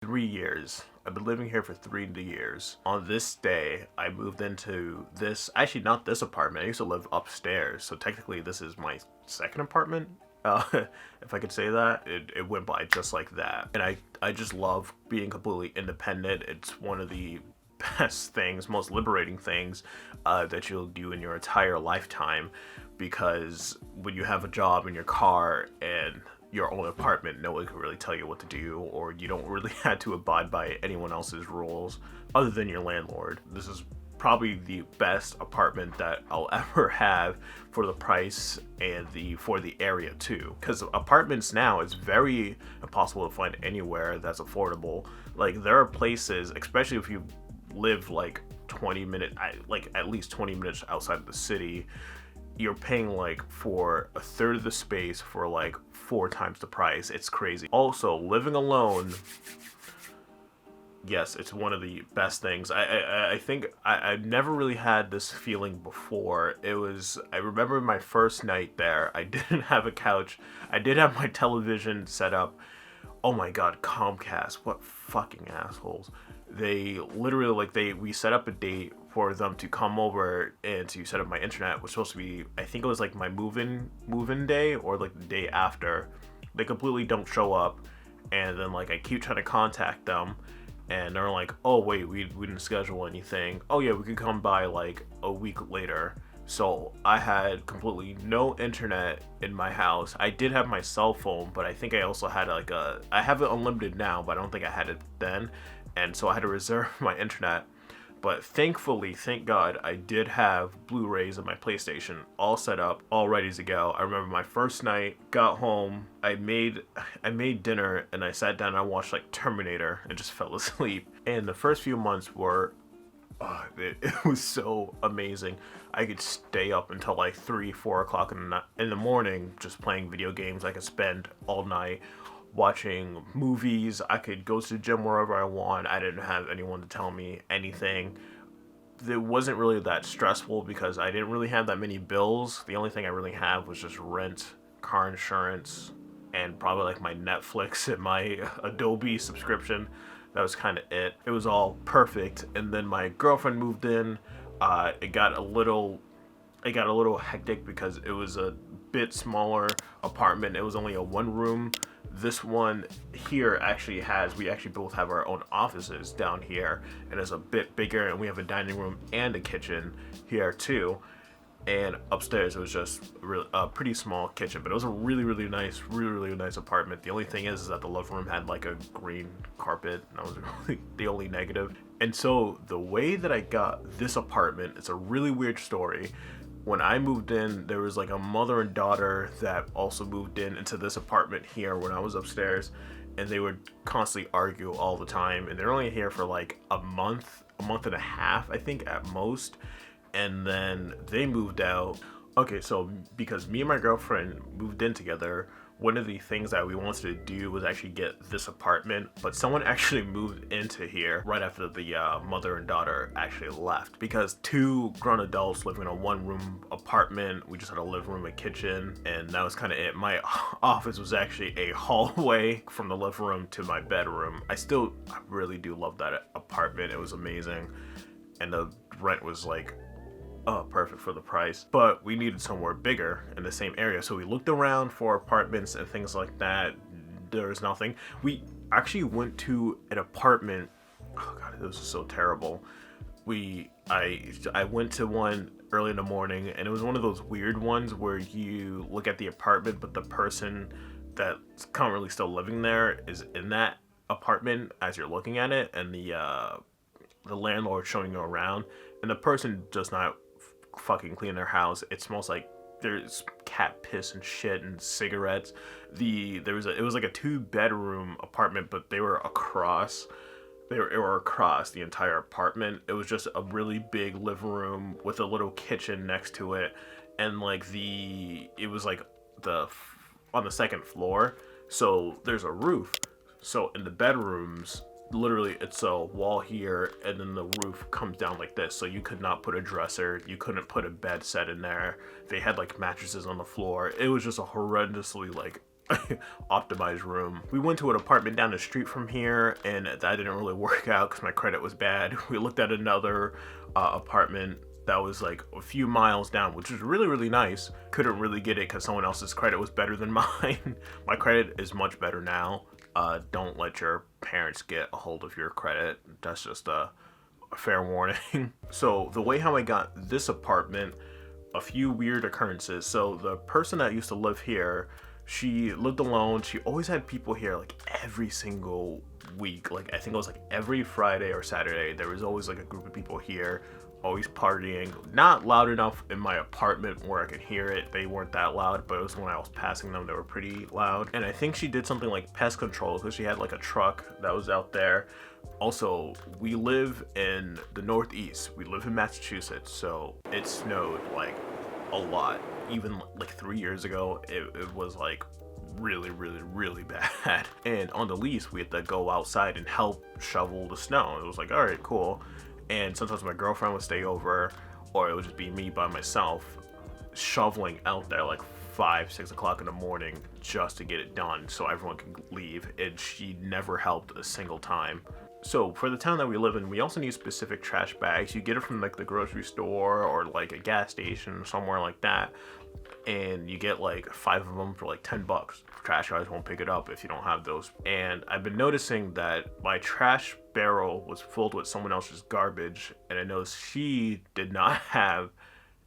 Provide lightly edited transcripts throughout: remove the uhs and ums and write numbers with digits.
3 years. I've been living here for 3 years. On this day, I moved into this, actually not this apartment. I used to live upstairs, so technically this is my second apartment. Uh, if I could say that, it went by just like that. And I just love being completely independent. It's one of the best things, most liberating things that you'll do in your entire lifetime, because when you have a job in your car and your own apartment, no one can really tell you what to do, or you don't really have to abide by anyone else's rules other than your landlord. This is probably the best apartment that I'll ever have for the price and for the area too. Because apartments now, it's very impossible to find anywhere that's affordable. Like, there are places, especially if you live like 20 minutes, like at least 20 minutes outside of the city, you're paying like for a third of the space for like 4 times the price. It's crazy. Also, living alone, yes, it's one of the best things. I think I've never really had this feeling before. I remember my first night there, I didn't have a couch. I did have my television set up. Oh my god, Comcast, what fucking assholes. They literally, we set up a date for them to come over and to set up my internet. It was supposed to be, I think it was like my move-in day, or like the day after. They completely don't show up, and then like I keep trying to contact them, and they're like, oh wait, we didn't schedule anything. Oh yeah, we could come by like a week later. So I had completely no internet in my house. I did have my cell phone, but I think I also had I have it unlimited now, but I don't think I had it then. And so I had to reserve my internet. But thankfully, thank God, I did have Blu-rays of my PlayStation all set up, all ready to go. I remember my first night, got home, I made dinner, and I sat down and I watched like Terminator and just fell asleep. And the first few months were, it was so amazing. I could stay up until like 3-4 o'clock in the morning just playing video games. I could spend all night watching movies. I could go to the gym wherever I want. I didn't have anyone to tell me anything. It wasn't really that stressful because I didn't really have that many bills. The only thing I really had was just rent, car insurance, and probably like my Netflix and my Adobe subscription. That was kind of it. It was all perfect. And then my girlfriend moved in. It got a little hectic because it was a bit smaller apartment. It was only a one room. This one here we actually both have our own offices down here, and it's a bit bigger, and we have a dining room and a kitchen here too. And upstairs it was just a pretty small kitchen, but it was a really nice apartment. The only thing is that the living room had like a green carpet. That was really the only negative. And so the way that I got this apartment, it's a really weird story. When I moved in, there was like a mother and daughter that also moved into this apartment here when I was upstairs, and they would constantly argue all the time, and they're only here for like a month and a half, I think, at most. And then they moved out. Okay, so because me and my girlfriend moved in together, one of the things that we wanted to do was actually get this apartment, but someone actually moved into here right after the mother and daughter actually left, because 2 grown adults living in a 1-room apartment. We just had a living room and kitchen, and that was kind of it. My office was actually a hallway from the living room to my bedroom. I really do love that apartment. It was amazing, and the rent was like, oh, perfect for the price. But we needed somewhere bigger in the same area, so we looked around for apartments and things like that. There was nothing. We actually went to an apartment. Oh god, this was so terrible. I went to one early in the morning, and it was one of those weird ones where you look at the apartment, but the person that's currently still living there is in that apartment as you're looking at it, and the landlord showing you around, and the person does not fucking clean their house. It smells like there's cat piss and shit and cigarettes. It was like a 2-bedroom apartment, but they were across the entire apartment. It was just a really big living room with a little kitchen next to it, and like it was like on the second floor, so there's a roof. So in the bedrooms, literally it's a wall here, and then the roof comes down like this, so you could not put a dresser, you couldn't put a bed set in there. They had like mattresses on the floor. It was just a horrendously like optimized room. We went to an apartment down the street from here, and that didn't really work out because my credit was bad. We looked at another apartment that was like a few miles down, which was really, really nice. Couldn't really get it because someone else's credit was better than mine. My credit is much better now. Don't let your parents get a hold of your credit. That's just a fair warning. So the way how I got this apartment, a few weird occurrences. So the person that used to live here, she lived alone. She always had people here like every single week. Like I think it was like every Friday or Saturday, there was always like a group of people here, always partying. Not loud enough in my apartment where I could hear it. They weren't that loud, but it was when I was passing them, they were pretty loud. And I think she did something like pest control because she had like a truck that was out there. Also, we live in the Northeast. We live in Massachusetts, so it snowed like a lot. Even like 3 years ago, it was like really, really, really bad. And on the lease, we had to go outside and help shovel the snow. It was like, all right, cool. And sometimes my girlfriend would stay over, or it would just be me by myself shoveling out there like 5-6 o'clock in the morning just to get it done so everyone can leave. And she never helped a single time. So for the town that we live in, we also need specific trash bags. You get it from like the grocery store or like a gas station, somewhere like that. And you get like 5 of them for like $10. Trash guys won't pick it up if you don't have those. And I've been noticing that my trash barrel was filled with someone else's garbage, and I noticed she did not have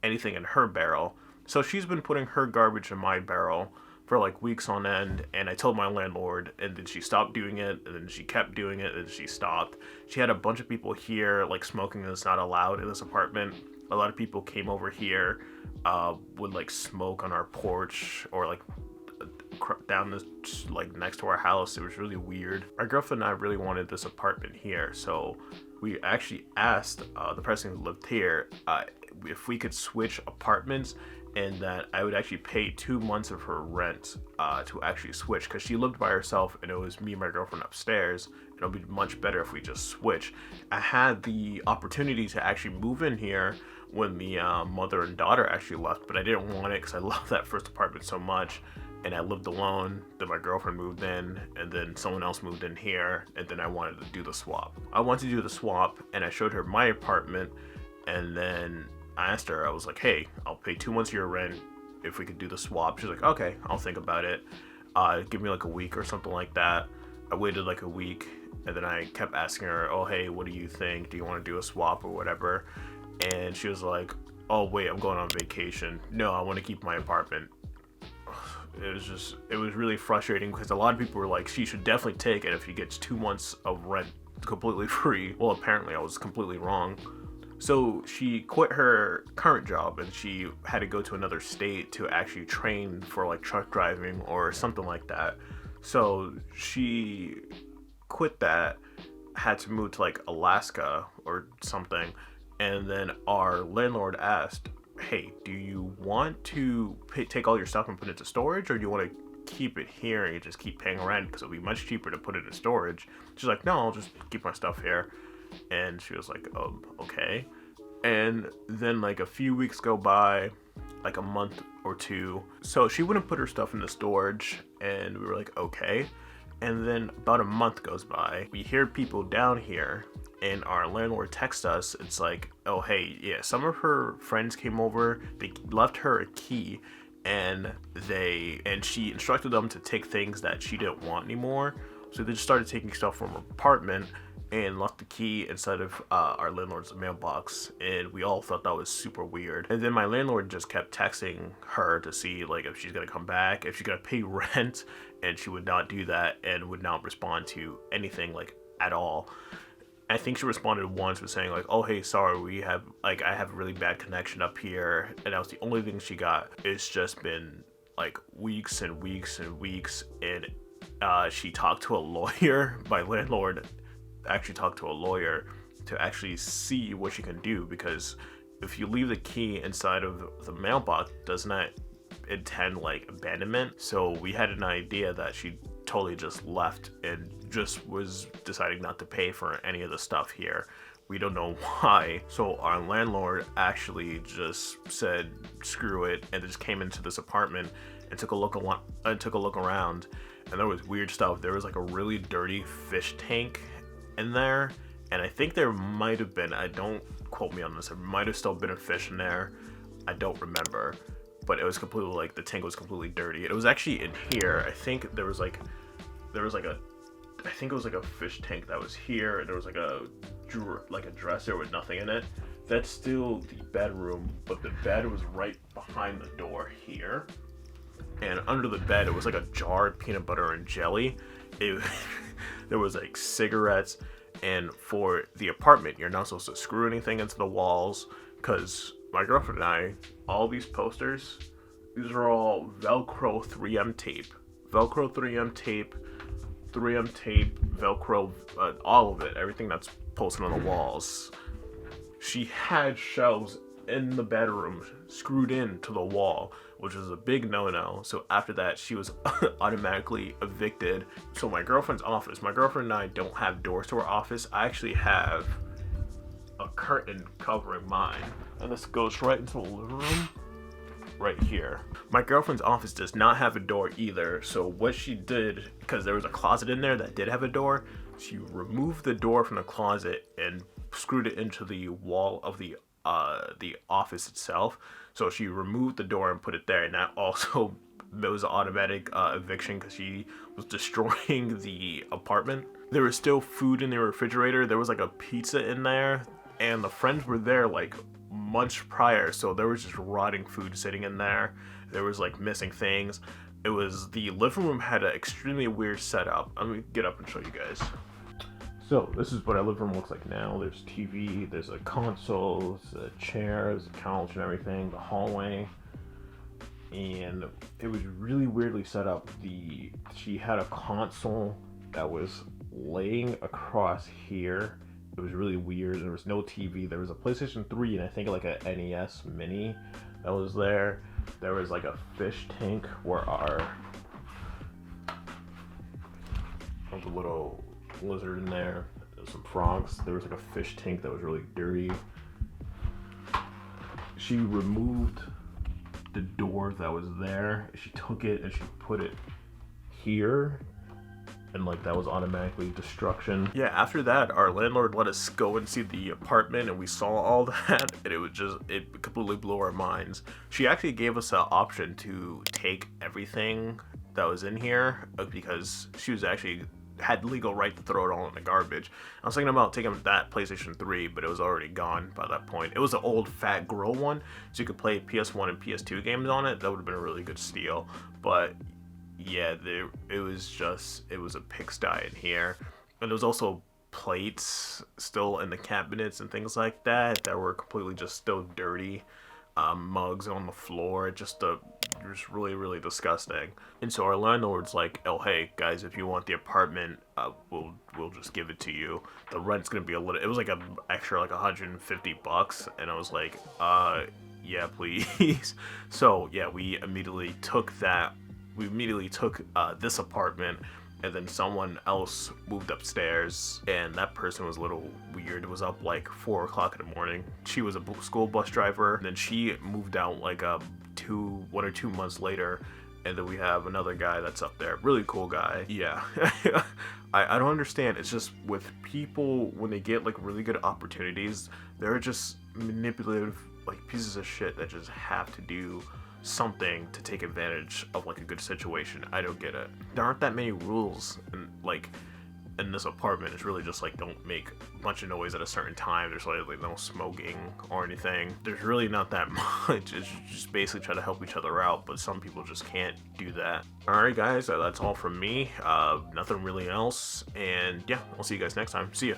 anything in her barrel. So she's been putting her garbage in my barrel for like weeks on end, and I told my landlord, and then she stopped doing it, and then she kept doing it, and she stopped. She had a bunch of people here, like smoking is not allowed in this apartment. A lot of people came over here, would like smoke on our porch or like down this like next to our house. It was really weird. Our girlfriend and I really wanted this apartment here, so we actually asked the person who lived here if we could switch apartments, and that I would actually pay 2 months of her rent to actually switch, because she lived by herself and it was me and my girlfriend upstairs. It'll be much better if we just switch. I had the opportunity to actually move in here when the mother and daughter actually left, but I didn't want it because I loved that first apartment so much, and I lived alone. Then my girlfriend moved in, and then someone else moved in here, and then I wanted to do the swap. I wanted to do the swap, and I showed her my apartment, and then I asked her, I was like, hey, I'll pay 2 months of your rent if we could do the swap. She's like, okay, I'll think about it. Give me like a week or something like that. I waited like a week, and then I kept asking her, oh, hey, what do you think? Do you want to do a swap or whatever? And she was like, oh, wait, I'm going on vacation. No, I want to keep my apartment. It was really frustrating because a lot of people were like, she should definitely take it if she gets 2 months of rent completely free. Well, apparently I was completely wrong. So she quit her current job and she had to go to another state to actually train for like truck driving or something like that. So she quit that, had to move to like Alaska or something. And then our landlord asked, hey, do you want to take all your stuff and put it into storage, or do you want to keep it here and you just keep paying rent because it'll be much cheaper to put it in storage? She's like, no, I'll just keep my stuff here. And she was like, okay. And then like a few weeks go by, like a month or two. So she wouldn't put her stuff in the storage, and we were like, okay. And then about a month goes by. We hear people down here, and our landlord texts us. It's like, oh, hey, yeah, some of her friends came over. They left her a key, and she instructed them to take things that she didn't want anymore. So they just started taking stuff from her apartment and left the key inside of our landlord's mailbox, and we all thought that was super weird. And then my landlord just kept texting her to see like if she's gonna come back, if she's gonna pay rent, and she would not do that and would not respond to anything like at all. I think she responded once with saying like, oh, hey, sorry, I have a really bad connection up here, and that was the only thing she got. It's just been like weeks and weeks and weeks, and she talked to a lawyer. My landlord actually talked to a lawyer to actually see what she can do, because if you leave the key inside of the mailbox, doesn't that intend like abandonment? So we had an idea that she totally just left and just was deciding not to pay for any of the stuff here. We don't know why. So our landlord actually just said screw it and just came into this apartment and took a look around, and there was weird stuff. There was like a really dirty fish tank in there, and I think there might have been, I don't quote me on this, there might have still been a fish in there. I don't remember, but it was completely like the tank was completely dirty. It was actually in here. I think I think it was like a fish tank that was here, and there was like a dresser with nothing in it. That's still the bedroom, but the bed was right behind the door here. And under the bed, it was like a jar of peanut butter and jelly. There was like cigarettes. And for the apartment, you're not supposed to screw anything into the walls, because my girlfriend and I, all these posters, these are all Velcro 3M tape. Velcro 3M tape, 3M tape, Velcro, all of it, everything that's posted on the walls. She had shelves in the bedroom screwed into the wall, which is a big no-no. So after that, she was automatically evicted. So my girlfriend and I don't have doors to our office. I actually have a curtain covering mine, and this goes right into the living room right here. My girlfriend's office does not have a door either. So what she did, because there was a closet in there that did have a door, she removed the door from the closet and screwed it into the wall of the office itself. So she removed the door and put it there, and that also was an automatic eviction because she was destroying the apartment. There was still food in the refrigerator. There was like a pizza in there, and the friends were there like months prior, so there was just rotting food sitting in there. There was like missing things. The living room had an extremely weird setup. Let me get up and show you guys. So this is what our living room looks like now. There's TV, there's a console, there's a chair, there's a couch and everything, the hallway. And it was really weirdly set up. She had a console that was laying across here. It was really weird. There was no TV. There was a PlayStation 3 and I think like a NES Mini that was there. There was like a fish tank where there's a little lizard in there. There's some frogs. There was like a fish tank that was really dirty. She removed the door that was there. She took it and she put it here, and like that was automatically destruction. Yeah, after that, our landlord let us go and see the apartment, and we saw all that, and it completely blew our minds. She actually gave us an option to take everything that was in here, because she was actually had legal right to throw it all in the garbage. I was thinking about taking that PlayStation 3, but it was already gone by that point. It was an old fat girl one, so you could play PS1 and PS2 games on it. That would have been a really good steal. But yeah, it was a pigsty in here. And there was also plates still in the cabinets and things like that were completely just still dirty. Mugs on the floor, just really, really disgusting. And so our landlord's like, oh hey guys, if you want the apartment, we'll just give it to you. The rent's gonna be it was like an extra like $150, and I was like, yeah, please. So yeah, we immediately took this apartment. And then someone else moved upstairs, and that person was a little weird. It was up like 4 o'clock in the morning. She was a school bus driver, and then she moved out like 1 or 2 months later. And then we have another guy that's up there. Really cool guy. Yeah. I don't understand. It's just with people, when they get like really good opportunities, they're just manipulative like pieces of shit that just have to do something to take advantage of like a good situation. I don't get it. There aren't that many rules in this apartment. It's really just like don't make a bunch of noise at a certain time. There's like no smoking or anything. There's really not that much. It's just basically try to help each other out, but some people just can't do that. Alright guys, that's all from me. Nothing really else, and yeah, I'll see you guys next time. See ya.